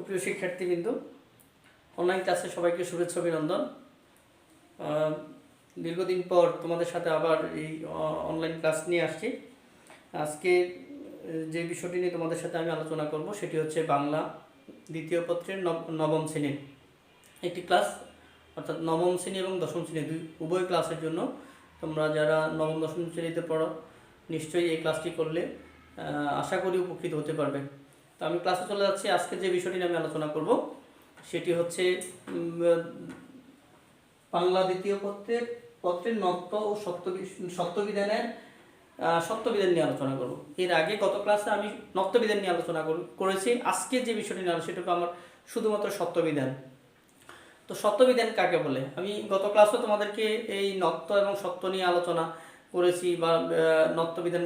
সুপ্রিয় শিক্ষার্থীবৃন্দ, অনলাইন ক্লাসে সবাইকে শুভেচ্ছা অভিনন্দন। দীর্ঘদিন পর তোমাদের সাথে আবার এই অনলাইন ক্লাস নিয়ে আসছি। আজকে যে বিষয়টি নিয়ে তোমাদের সাথে আমি আলোচনা করব সেটি হচ্ছে বাংলা দ্বিতীয় পত্রের নবম শ্রেণীর একটি ক্লাস, অর্থাৎ নবম শ্রেণী এবং দশম শ্রেণী উভয় ক্লাসের জন্য। তোমরা যারা নবম দশম শ্রেণীতে পড়ো নিশ্চয়ই এই ক্লাসটি করলে আশা করি উপকৃত হতে পারবে। তো আমি ক্লাসে চলে যাচ্ছি। আজকে যে বিষয়টি নিয়ে আমি আলোচনা করব সেটি হচ্ছে বাংলা দ্বিতীয় পত্রের নত্ব ও সত্যবিধানের সত্যবিধান নিয়ে আলোচনা করব। এর আগে গত ক্লাসে আমি নত্যবিধান নিয়ে আলোচনা করেছি। আজকে যে বিষয়টি নিয়ে সেটা আমার শুধুমাত্র সত্যবিধান। তো সত্যবিধান কাকে বলে? আমি গত ক্লাসে তোমাদেরকে এই নত্ব এবং সত্য নিয়ে আলোচনা করেছি, বা নত্যবিধান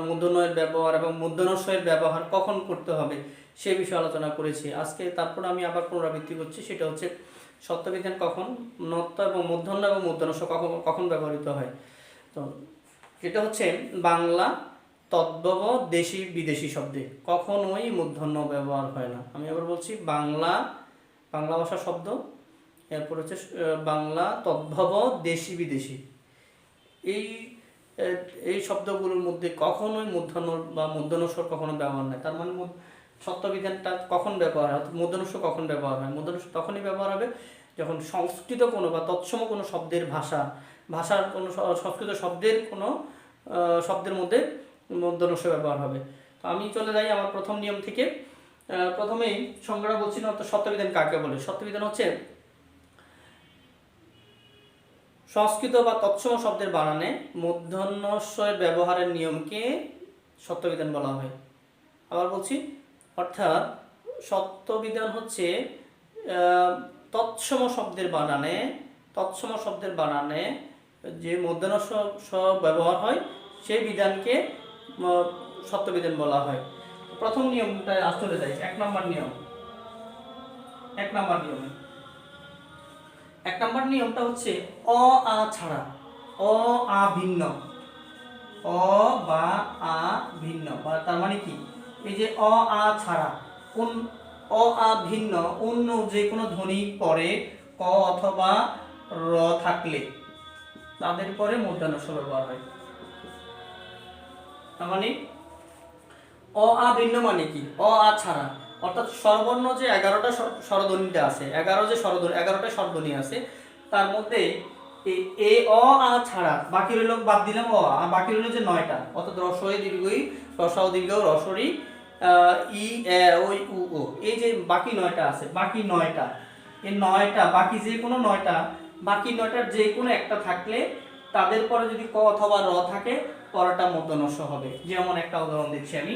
মূর্ধন্যয়ের ব্যবহার এবং মূর্ধন্যস্বয়ের ব্যবহার কখন করতে হবে সে বিষয়ে আলোচনা করেছি। আজকে তারপর আমি আবার পুনরাবৃত্তি করছি, সেটা হচ্ছে সত্যবিধান কখন, নত্ব এবং মূর্ধন্য এবং মূর্ধন্যস্ব কখন ব্যবহৃত হয়। তো যেটা হচ্ছে বাংলা তদ্ভব দেশি বিদেশি শব্দে কখনোই মূর্ধন্য ব্যবহার হয় না। আমি আবার বলছি, বাংলা ভাষা শব্দ, এরপর হচ্ছে বাংলা তদ্ভব দেশি বিদেশি, এই শব্দগুলোর মধ্যে কখনোই মূর্ধন্য বা মূর্ধন্যস্বর কখনো ব্যবহার হয়। তার মানে সত্যবিধানটা কখন ব্যবহার হয়, মূর্ধন্যস্বর কখন ব্যবহার হয়? মূর্ধন্যস্বর তখনই ব্যবহার হবে যখন সংস্কৃত কোনো বা তৎসম কোনো শব্দের ভাষার কোনো সংস্কৃত শব্দের কোনো শব্দের মধ্যে মূর্ধন্যস্বর ব্যবহার হবে। তো আমি চলে যাই আমার প্রথম নিয়ম থেকে। প্রথমেই সংজ্ঞাটা বলছি না, তো সত্যবিধান কাকে বলে? সত্যবিধান হচ্ছে সংস্কৃত বা তৎসম শব্দের বানানে মূর্ধন্যস্বয়ের ব্যবহারের নিয়মকে সত্যবিধান বলা হয়। আবার বলছি, অর্থাৎ সত্যবিধান হচ্ছে তৎসম শব্দের বানানে যে মূর্ধন্যস্ব ব্যবহার হয় সেই বিধানকে সত্যবিধান বলা হয়। প্রথম নিয়মটা আসলে যাই, এক নম্বর নিয়মটা হচ্ছে অ আ ছাড়া, অ আ ভিন্ন, অ বা আ ভিন্ন, বা তার মানে কি, এই যে অ আ ছাড়া অ আ ভিন্ন অন্য যে কোনো ধ্বনি পরে ক অথবা র থাকলে তাদের পরে মূর্ধন্যস্ব ব্যবহার হয়। তার মানে অ আ ভিন্ন মানে কি? অ আ ছাড়া, অর্থাৎ স্বরবর্ণ যে 11টা স্বরধ্বনিটা আছে, 11টা স্বরধ্বনি আছে, তার মধ্যে এ অ আ ছাড়া বাকি রইল, বাদ দিলাম অ আ, বাকি রইল যে 9টা, অর্থাৎ রস্বই দীর্ঘই, রস্ব দীর্ঘ, রস্বরি, ই এ ওই উ ও, এই যে বাকি 9টা আছে, বাকি 9টা, এই 9টা বাকি যে কোনো 9টা, বাকি 9টার যে কোনো একটা থাকলে তাদের পরে যদি ক অথবা র থাকে পরটা মূর্ধন্যস্ব হবে। যেমন একটা উদাহরণ দিচ্ছি আমি,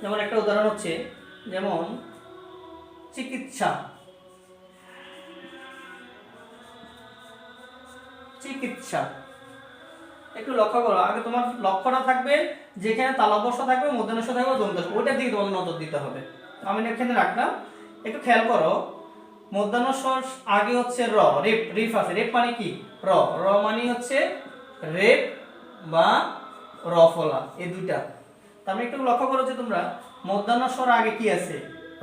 যেমন একটা উদাহরণ হচ্ছে, যেমন চিকিৎসা, একটু লক্ষ্য করো। আগে তোমার লক্ষ্যটা থাকবে যেখানে তালব্য থাকবে, মূর্ধন্যস্ব থাকবে, দন্তস্ব, ওইটার দিকে তোমাদের নজর দিতে হবে। আমি এখানে রাখলাম, একটু খেয়াল করো। মূর্ধন্যস্বর আগে হচ্ছে র, রেপ আছে। রেপ মানে কি? র মানে হচ্ছে রেপ বা রফলা, এই দুইটা। তারপরে একটু লক্ষ্য করো যে তোমরা মূর্ধন্যস্বর আগে কি আছে?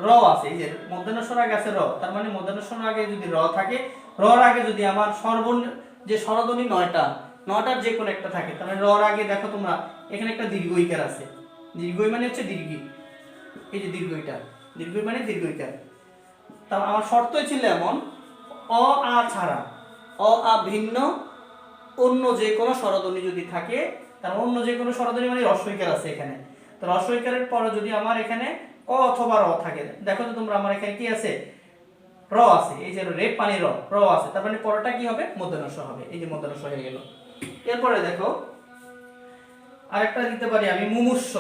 র আছে। এই যে মূর্ধন্যস্বর আগে আছে র, তার মানে মূর্ধন্যস্বর আগে যদি র থাকে, রর আগে যদি আমার যে স্বরধ্বনি 9টার যে কোনো একটা থাকে, তাহলে রর আগে দেখো তোমরা এখানে একটা দীর্ঘইকার আছে। দীর্ঘই মানে হচ্ছে দীর্ঘই, এই যে দীর্ঘই মানে দীর্ঘইকার। তা আমার শর্তই ছিল এমন, অ আ ছাড়া, অ আ ভিন্ন অন্য যে কোনো স্বরধ্বনি যদি থাকে, তার অন্য যে কোনো স্বরধ্বনি মানে হ্রস্বইকার আছে এখানে, তো হ্রস্বইকারের পরে যদি আমার এখানে ক অথবা র থাকে, দেখো তো তোমরা আমার এখানে কি আছে? র আছে। এই যে রেপ মানে র আছে, তার মানে পরেরটা কি হবে? মূর্ধন্যস্ব হবে। এই যে মূর্ধন্যস্ব হয়ে গেল। এরপরে দেখো আরেকটা দিতে পারি আমি, মুমূর্ষ।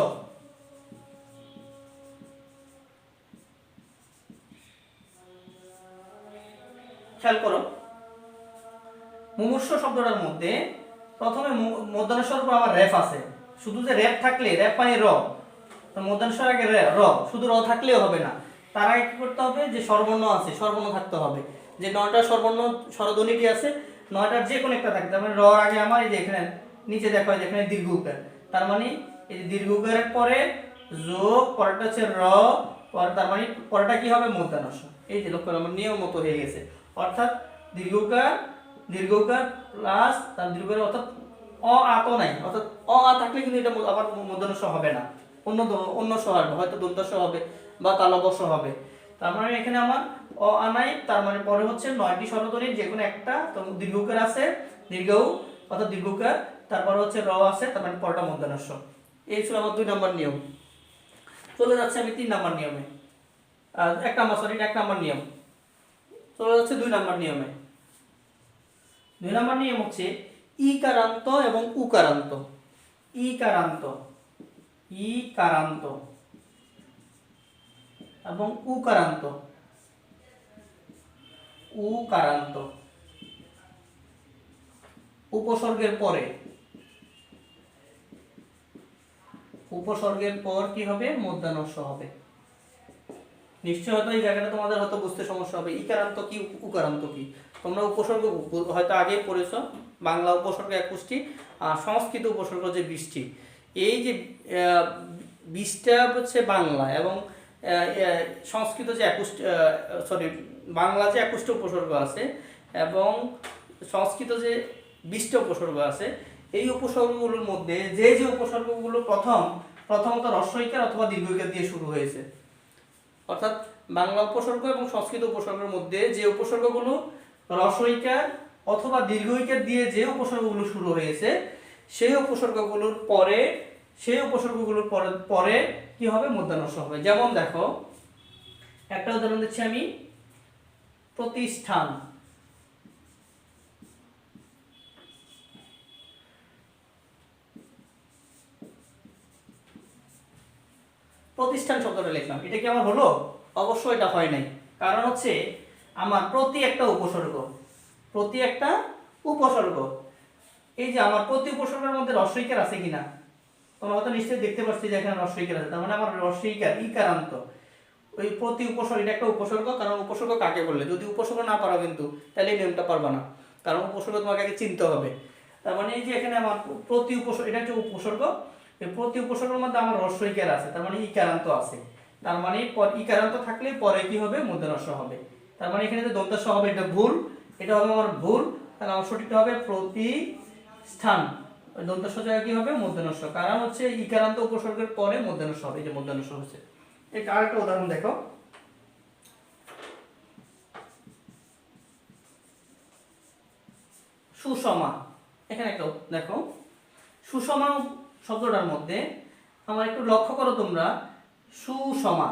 খেয়াল করো, মুমূর্ষ শব্দটার মধ্যে প্রথমে মূর্ধন্যস্বর পর আবার রেফ আছে। শুধু যে রেফ থাকলে, রেফ মানে র, তো মূর্ধন্যস্বর আগে র, শুধু র থাকলেও হবে না, তার আগে কি করতে হবে? যে স্বরবর্ণ আছে, স্বরবর্ণ থাকতে হবে। যে 9টা স্বরধ্বনিটি আছে, 9টার যে কোনো একটা থাকে, তার মানে র আগে আমার এই যে এখানে নিচে দেখো, এখানে দীর্ঘ উকার, তার মানে এই যে দীর্ঘ উকারের পরে যোগ, পরেরটা হচ্ছে র, পরে তার মানে পরেটা কি হবে মূর্ধন্য ষ। এই যে লক্ষ্য আমার নিয়ম মতো হয়ে গেছে, অর্থাৎ দীর্ঘকার প্লাস তার দীর্ঘকার, অর্থাৎ অ আ তো নাই, অর্থাৎ অ আ থাকলে কিন্তু এটা আবার মূর্ধন্য ষ হবে না, অন্য ষ আসবে, হয়তো দন্ত ষ হবে বা তালব্য ষ হবে। তার মানে এখানে আমার অ আ নাই, তার মানে পরে হচ্ছে 9টি স্বরধ্বনির যে কোনো একটা, তো দীর্ঘকার আছে, দীর্ঘ অর্থাৎ দীর্ঘকার, তারপরে হচ্ছে র আছে, তার মানে পরেটা মূর্ধন্য ষ। এই ছিল আমার 2 নম্বর নিয়ম। চলে যাচ্ছে আমি 3 নম্বর নিয়মে, 1 নম্বর নিয়ম। চলে যাচ্ছে 2 নম্বর নিয়মে। 2 নম্বর নিয়ম হচ্ছে ইকারান্ত এবং উকারান্ত। ইকারান্ত এবং উকারান্ত। উপসর্গের পর কি হবে? মূর্ধন্য ষ হবে। নিশ্চয় হয়তো এই জায়গাটা তোমাদের হয়তো বুঝতে সমস্যা হবে, ইকারান্ত কি উকারান্ত কি। তোমরা উপসর্গ হয়তো আগে পড়েছো, বাংলা উপসর্গ 21টি আর সংস্কৃত উপসর্গ যে 20টি। এই যে 20টা হচ্ছে বাংলা এবং সংস্কৃত যে 21 বাংলা যে 21টা উপসর্গ আছে এবং সংস্কৃত যে 20টা উপসর্গ আছে, এই উপসর্গগুলোর মধ্যে যে উপসর্গগুলো প্রথমত হ্রস্বইকার অথবা দীর্ঘইকার দিয়ে শুরু হয়েছে, অর্থাৎ বাংলা উপসর্গ এবং সংস্কৃত উপসর্গের মধ্যে যে উপসর্গগুলো হ্রস্বইকার অথবা দীর্ঘইকার দিয়ে যে উপসর্গগুলো শুরু হয়েছে, সেই উপসর্গগুলোর পরে কি হবে? মূর্ধন্য ষ হবে। যেমন দেখো, একটা উদাহরণ দিচ্ছি আমি, প্রতিষ্ঠান। প্রতিষ্ঠান শব্দটা লিখলাম, এটা কি আমার হলো? অবশ্যই এটা হয় নাই, কারণ হচ্ছে আমার প্রতি একটা উপসর্গ, এই যে আমার প্রতি উপসর্গের মধ্যে হ্রস্বইকার আছে কিনা, তোমরা হয়তো নিশ্চয়ই দেখতে পাচ্ছি যে এখানে হ্রস্বইকার আছে, তার মানে আমার হ্রস্বইকার ইকারান্ত। ওই প্রতি উপসর্গ, এটা একটা উপসর্গ, কারণ উপসর্গ কাকে বললে, যদি উপসর্গ না পারো কিন্তু তাহলে এই নিয়মটা পারবা না, কারণ উপসর্গ তোমাকে আগে চিনতে হবে। তার মানে এই যে এখানে আমার প্রতি উপসর্গ, এটা হচ্ছে উপসর্গ, এই প্রতি উপসর্গের মধ্যে আমার হ্রস্বইকার আছে, তার মানে ইকারান্ত আছে, তার মানে ইকারান্ত থাকলে পরে কি হবে? মূর্ধন্য ষ হবে। তার মানে এখানে যে দন্ত ষ হবে এটা ভুল, এটা হবে আমার ভুল, তাহলে আমার সঠিকটা হবে প্রতিষ্ঠান। ওই দন্ত ষ জায়গায় কি হবে? মূর্ধন্য ষ, কারণ হচ্ছে ইকারান্ত উপসর্গের পরে মূর্ধন্য ষ হবে, এই যে মূর্ধন্য ষ হচ্ছে। এটা আরেকটা উদাহরণ দেখো, সুষমা। এখানে একটা দেখো, সুষমা শব্দটার মধ্যে আমার একটু লক্ষ্য করো তোমরা, সুষমা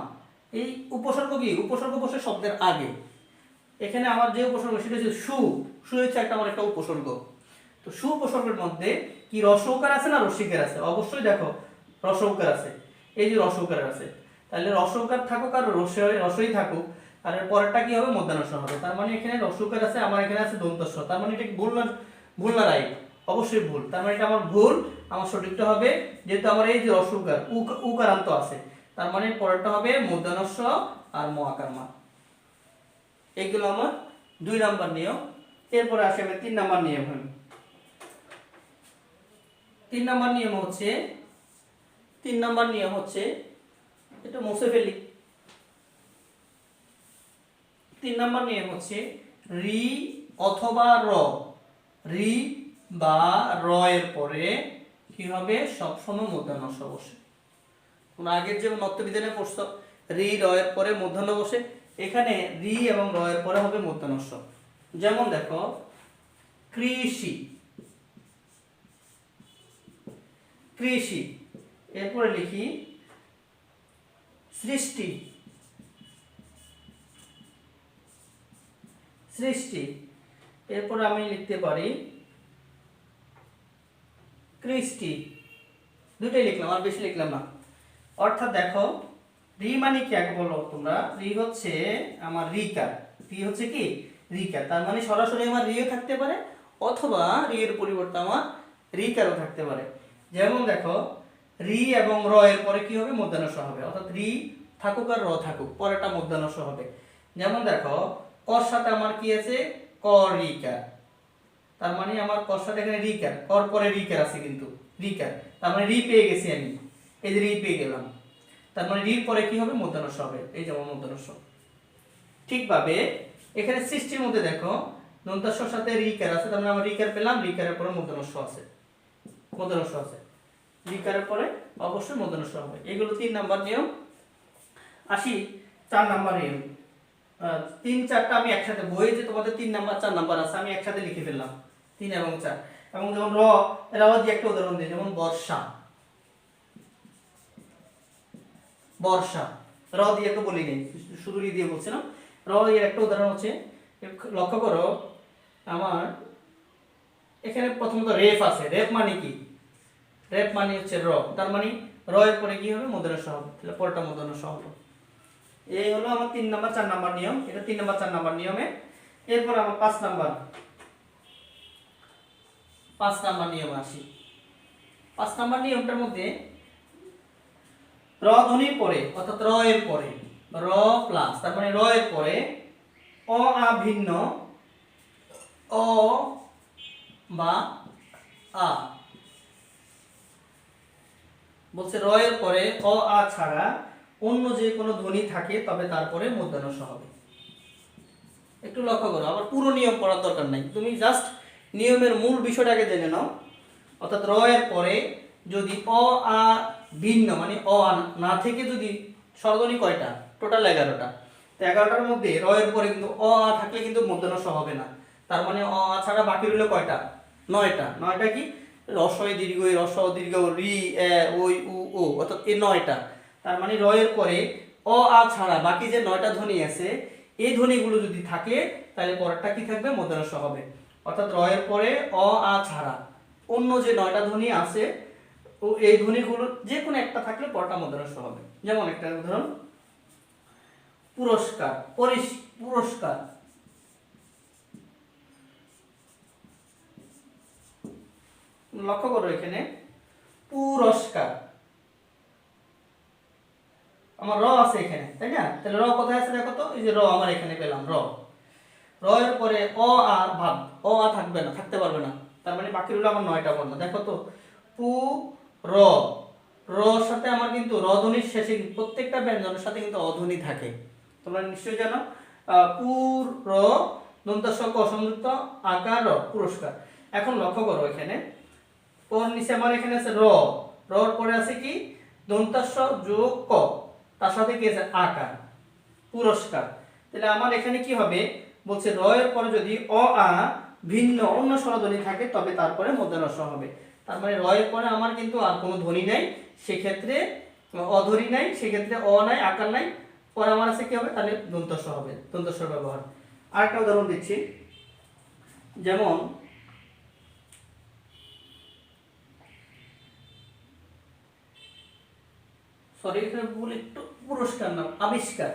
এই উপসর্গ কি? উপসর্গ বসে শব্দের আগে, এখানে আমার যে উপসর্গ সেটা হচ্ছে সু হচ্ছে আমার একটা উপসর্গ। তো সু উপসর্গের মধ্যে কি রসৌকার আছে না রসিকার আছে? অবশ্যই দেখো রসৌকার আছে, এই যে রসৌকার আছে, তাহলে রসৌকার থাকুক আর রসই থাকুক, আর পরেরটা কি হবে? মূর্ধন্য ষ হবে। তার মানে এখানে রসৌকার আছে, আমার এখানে আছে দন্ত ষ, তার মানে এটা ভুল না রাইট? অবশ্যই ভুল, তার মানে এটা আমার ভুল। আমার সঠিকটা হবে, যেহেতু আমার এই যে রসৌকার উকারান্ত আছে, তার মানে পরেরটা হবে মূর্ধন্য ষ আর ম আকার মা। এইগুলো আমার 2 নম্বর নিয়ম। এরপরে আসে আমি 3 নম্বর নিয়ম। 3 নম্বর নিয়ম হচ্ছে এটা মুছে ফেলি। 3 নম্বর নিয়ম হচ্ছে রি অথবা র, রি বা র এর পরে কি হবে? সবসময় মূর্ধন্য ষ বসে। তোমরা আগের যে নত্যবিধানে পড়ছো, রি র এর পরে মূর্ধন্য বসে, এখানে রি এবং র এর পরে হবে মূর্ধন্য ষ। যেমন দেখো, কৃষি, এরপরে লিখি সৃষ্টি, এরপরে আমি লিখতে পারি কৃষ্টি। দুটোই লিখলাম, আর বেশি লিখলাম না। অর্থাৎ দেখো, রি মানে কি আগে বলো তোমরা, রি হচ্ছে আমার রিকার, রি হচ্ছে কি রিকার, তার মানে সরাসরি আমার রিও থাকতে পারে অথবা রি এর পরিবর্তে আমার রিকারও থাকতে পারে। যেমন দেখো, রি এবং র এর পরে কি হবে? মূর্ধন্য ষ হবে, অর্থাৎ রি থাকুক আর র থাকুক, পরেটা মূর্ধন্য ষ হবে। যেমন দেখো, কর সাথে আমার কি আছে? ক রিকার, তার মানে আমার কর সাথে এখানে রিকার, কর পরে রিকার আছে কিন্তু রিকার, তার মানে রি পেয়ে গেছি আমি, এই যে রি পেয়ে গেলাম। তার মানে রির পরে কি হবে মূর্ধন্য ষ হবে, এই যেমন মূর্ধন্য ষ। ঠিকভাবে এখানে সৃষ্টির মধ্যে দেখো দন্তাস্বর সাথে রিকার আছে, তার মানে আমরা রিকার পেলাম, রিকারের পরে মূর্ধন্য ষ আছে, মূর্ধন্য ষ আছে, রিকারের পরে অবশ্যই মূর্ধন্য ষ হবে। এগুলো 3 নাম্বার নিয়ম। আসি 4 নাম্বার নিয়ম। 3-4টা আমি একসাথে, বইয়ে যে তোমাদের 3 নাম্বার 4 নাম্বার আছে আমি একসাথে লিখে ফেললাম 3 এবং 4। এবং যেমন র দিয়ে একটা উদাহরণ দিই, যেমন বর্ষা, বর্ষা র দিয়ে তো বলি নেই, শুধু রি দিয়ে বলছিলাম। র এর একটা উদাহরণ হচ্ছে, লক্ষ্য করো আমার এখানে প্রথমত রেফ আছে। রেফ মানে কি? রেফ মানে হচ্ছে র, তার মানে র এর পরে কি হবে মূর্ধন্য ষ হবে, তাহলে পরটা মূর্ধন্য ষ হবে। এই হলো আমার 3 নাম্বার 4 নাম্বার নিয়ম, এটা 3 নাম্বার 4 নাম্বার নিয়মে। এরপর আমার 5 নাম্বার নিয়ম আসি। 5 নাম্বার নিয়মটার মধ্যে র ধ্বনির পরে অর্থাৎ র এর পরে র প্লাস, তার মানে র এর পরে অ আ ভিন্ন অ বা আ, বলছে র এর পরে অ আ ছাড়া অন্য যে কোনো ধ্বনি থাকে তবে তারপরে মূর্ধন্য ষ হবে। একটু লক্ষ্য করো, আবার পুরো নিয়ম পড়ার দরকার নাই, তুমি জাস্ট নিয়মের মূল বিষয়টাকে জেনে নাও। অর্থাৎ র এর পরে যদি অ আ ভিন্ন মানে অ আ না থেকে যদি স্বরধ্বনি কয়টা, টোটাল 11টা, তো 11টার মধ্যে র এর পরে কিন্তু অ আ থাকলে কিন্তু মূর্ধন্য ষ হবে না। তার মানে অ আ ছাড়া বাকি রইল কয়টা, 9টা। 9টা কি? রস্বই দীর্ঘ ই, রস্ব দীর্ঘ রি, এ, ওই, উ, ও, অর্থাৎ এই 9টা। তার মানে র এর পরে অ আ ছাড়া বাকি যে 9টা ধ্বনি আছে এই ধ্বনিগুলো যদি থাকে তাহলে পরেরটা কি থাকবে মূর্ধন্য ষ হবে। অর্থাৎ র এর পরে অ আ ছাড়া অন্য যে 9টা ধ্বনি আছে ও এই ধ্বনিগুলোর যে কোনো একটা থাকলে পরটা মূর্ধন্য ষ হবে। যেমন একটা উদাহরণ, পুরস্কার, পুরস্কার, লক্ষ্য করো এখানে পুরস্কার, আমার র আছে এখানে, তাই না? তাহলে র কোথায় আছে দেখো তো, এই যে র আমার এখানে পেলাম র। র এর পরে অ আ ভাব, অ আ থাকবে না, থাকতে পারবে না, তার মানে বাকি রইল আমার 9টা বর্ণ। দেখো তো পু র, র সাথে আমার কিন্তু র ধ্বনির শেষে প্রত্যেকটা ব্যঞ্জনের সাথে কিন্তু অধ্বনি থাকে, তোমরা নিশ্চয়ই জানো। পুর র দন্তাস্ব ক সংযুক্ত আকার র, পুরস্কার। এখন লক্ষ্য করো এখানে পর নিচে আমার এখানে আছে র, রর পরে আছে কি দন্তাস্ব যোগ ক, তার সাথে কি আছে আকার, পুরস্কার। তাহলে আমার এখানে কি হবে, বলছে র এর পরে যদি অ আ ভিন্ন অন্য স্বরধ্বনি থাকে তবে তারপরে মূর্ধন্য ষ হবে। তার মানে র এর পরে আমার কিন্তু আর কোনো ধ্বনি নাই, সেক্ষেত্রে অধ্বনি নাই, সেক্ষেত্রে অ নাই, আকার নাই, পরে আমার আছে কি হবে, তাহলে দন্ত স হবে, দন্ত স ব্যবহার। আরেকটা উদাহরণ দিচ্ছি, যেমন সরি এখানে ভুল একটু, পুরস্কার নাম আবিষ্কার,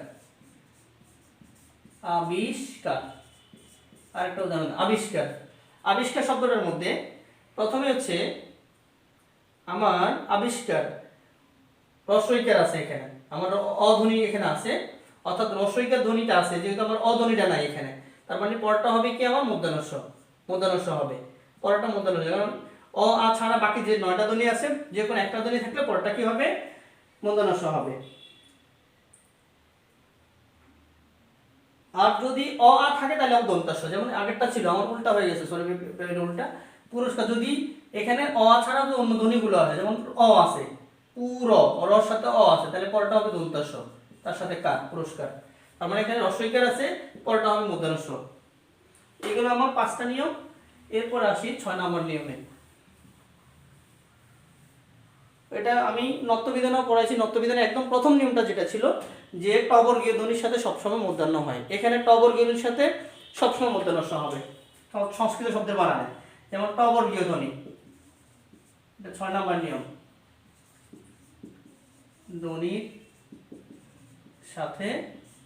আবিষ্কার। আরেকটা উদাহরণ আবিষ্কার। আবিষ্কার শব্দটার মধ্যে প্রথমে হচ্ছে আমার আবিষ্কার রস্বইকার আছে এখানে, আমার অধ্বনি এখানে আছে, অর্থাৎ রস্বইকার ধ্বনিটা আছে, যেহেতু আমার অধ্বনিটা নাই এখানে, তার মানে পরটা হবে কি আমার মূর্ধন্য ষ, মূর্ধন্য ষ হবে, পরটা মূর্ধন্য ষ। কারণ অ আ ছাড়া বাকি যে 9টা ধ্বনি আছে যে কোনো একটা ধ্বনি থাকলে পরটা কি হবে মূর্ধন্য ষ হবে। আর যদি অ আ থাকে তাহলে দন্তাস্ব, যেমন আগেরটা ছিল আমার উল্টা হয়ে গেছে, সরি উল্টা। পুরস্কার যদি এখানে অ আ ছাড়া যে অন্য ধ্বনিগুলো আছে, যেমন অ আছে পুর, রর সাথে অ আছে, তাহলে পরটা হবে দন্তাস্ব, তার সাথে কার, পুরস্কার। তার মানে এখানে রস্বইকার আছে, পরটা হবে মূর্ধন্য ষ। এগুলো আমার 5টা নিয়ম। এরপর আসি 6 নম্বর নিয়মে। এটা আমি নত্যবিধানেও পড়াইছি। নত্যবিধানে একদম প্রথম নিয়মটা যেটা ছিল যে টবর্গীয় ধ্বনির সাথে সবসময় মূর্ধন্য হয়, এখানে টবর্গীয় ধ্বনির সাথে সবসময় মূর্ধন্য ষ হবে, সংস্কৃত শব্দের বানানে, যেমন টবর্গীয় ধ্বনি, এটা 6 নম্বর নিয়ম, ধ্বনির সাথে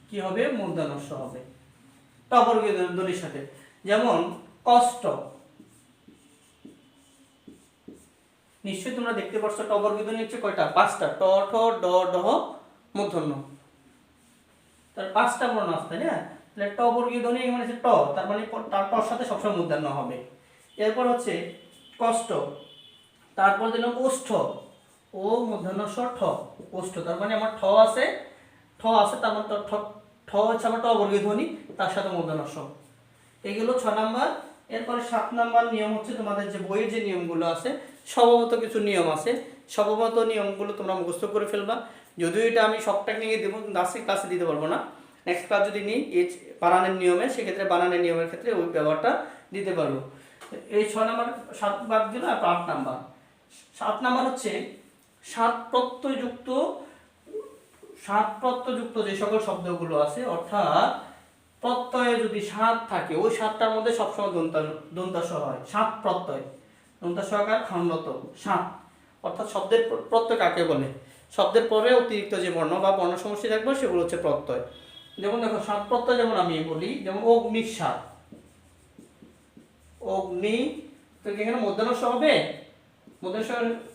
কি হবে মূর্ধন্য ষ হবে, টবর্গীয় ধ্বনির সাথে। যেমন কষ্ট, নিশ্চয়ই তোমরা দেখতে পাচ্ছ টবর্গীয় ধ্বনি হচ্ছে কয়টা, 5টা, ট ঠ ড ঢ মূর্ধন্য, তার 5টা বর্ণ আছে, তাই না? তাহলে টবর্গীয় ধ্বনি মানে হচ্ছে ট, তার মানে তার টর সাথে সবসময় মূর্ধন্য হবে। এরপর হচ্ছে কষ্ট, তারপর দিলাম ওষ্ঠ, ও মূর্ধন্য মূর্ধন্য স ঠ ওষ্ঠ, তার মানে আমার আছে তার মানে ঠ হচ্ছে আমার ট বর্গীয় ধ্বনি, তার সাথে মূর্ধন্য স। এইগুলো 6 নাম্বার। এরপরে 7 নাম্বার নিয়ম হচ্ছে তোমাদের যে বইয়ের যে নিয়মগুলো আছে, স্বভাবত কিছু নিয়ম আছে, স্বভাবত নিয়মগুলো তোমরা মুখস্থ করে ফেলবা। যদিও এটা আমি সব টেকনিকে দেবো, কিন্তু আজকে ক্লাসে দিতে পারবো না। নেক্সট ক্লাস যদি নিই এই বানানের নিয়মে, সেক্ষেত্রে বানানের নিয়মের ক্ষেত্রে ওই ব্যবহারটা দিতে পারবো। এই 6 নাম্বার 7 বাদ দিল। আর 8 নাম্বার, 7 নাম্বার হচ্ছে সাত প্রত্যয়যুক্ত যে সকল শব্দগুলো আছে, অর্থাৎ প্রত্যয়ে যদি সাত থাকে, ওই সাতটার মধ্যে সবসময় দন্তাস হয়। সাত প্রত্যয়, দন্তাস আকার খণ্ডত সাত, অর্থাৎ শব্দের প্রত্যয় কাকে বলে? শব্দের পরে অতিরিক্ত যে বর্ণ বা বর্ণ সমষ্টি থাকবে সেগুলো হচ্ছে প্রত্যয়। যেমন দেখো সাত প্রত্যয়, যেমন আমি বলি, যেমন অগ্নিসাৎ, অগ্নি, তো এখানে মধ্যাহ্ন হবে, মধ্যাহ্ন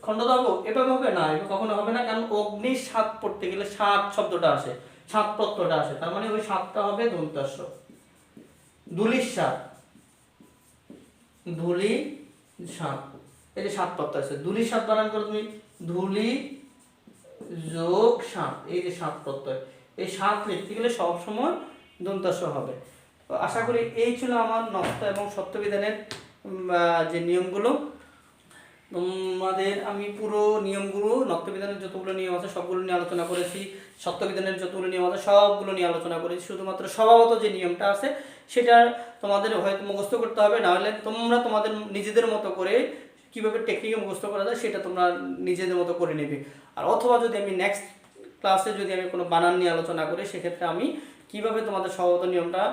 খণ্ডত হবে, এভাবে হবে না, এটা কখনো হবে না, কারণ অগ্নি সাত পড়তে গেলে সাত শব্দটা আসে, সাত প্রত্যয়টা আসে, তার মানে ওই সাতটা হবে দন্তাস। ধূলিসাৎ, ধূলি সাত, এই যে সাত প্রত্যয় আছে, ধূলিসাৎ বানান করো তুমি, ধূলি যোগ সাত, এই যে সাত প্রত্যয়, এই সাত লিখতে গেলে সব সময় দন্তাস হবে। তো আশা করি এই ছিল আমার নক্ত এবং সত্যবিধানের যে নিয়মগুলো। তোমাদের আমি পুরো নিয়মগুলো, নক্তবিধানের যতগুলো নিয়ম আছে সবগুলো নিয়ে আলোচনা করেছি, সত্যবিধানের যতগুলো নিয়ম আছে সবগুলো নিয়ে আলোচনা করেছি। শুধুমাত্র স্বভাবত যে নিয়মটা আছে সেটা তোমাদের হয়তো মুখস্থ করতে হবে, নাহলে তোমরা তোমাদের নিজেদের মতো করে কীভাবে টেকনিকে মুখস্থ করা যায় সেটা তোমরা নিজেদের মতো করে নেবে। আর অথবা যদি আমি নেক্সট ক্লাসে যদি আমি কোনো বানান নিয়ে আলোচনা করি, সেক্ষেত্রে আমি কিভাবে তোমাদের স্বভাবত নিয়মটা,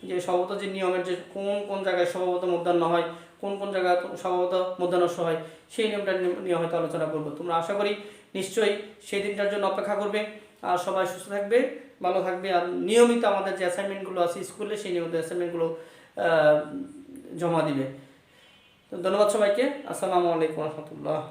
যে স্বভাবত যে নিয়মের যে কোন কোন জায়গায় স্বভাবত মূর্ধন্য হয়, কোন কোন জায়গায় স্বভাবত মূর্ধন্য স হয়, সেই নিয়মটা নিয়ে হয়তো আলোচনা করবো। তোমরা আশা করি নিশ্চয়ই সেই দিনটার জন্য অপেক্ষা করবে। আর সবাই সুস্থ থাকবে, ভালো থাকবে, আর নিয়মিত আমাদের যে অ্যাসাইনমেন্টগুলো আছে স্কুলে, সেই নিয়মিত অ্যাসাইনমেন্টগুলো জমা দিবে। তো ধন্যবাদ সবাইকে। আসসালামু আলাইকুম রহমতুল্লাহ।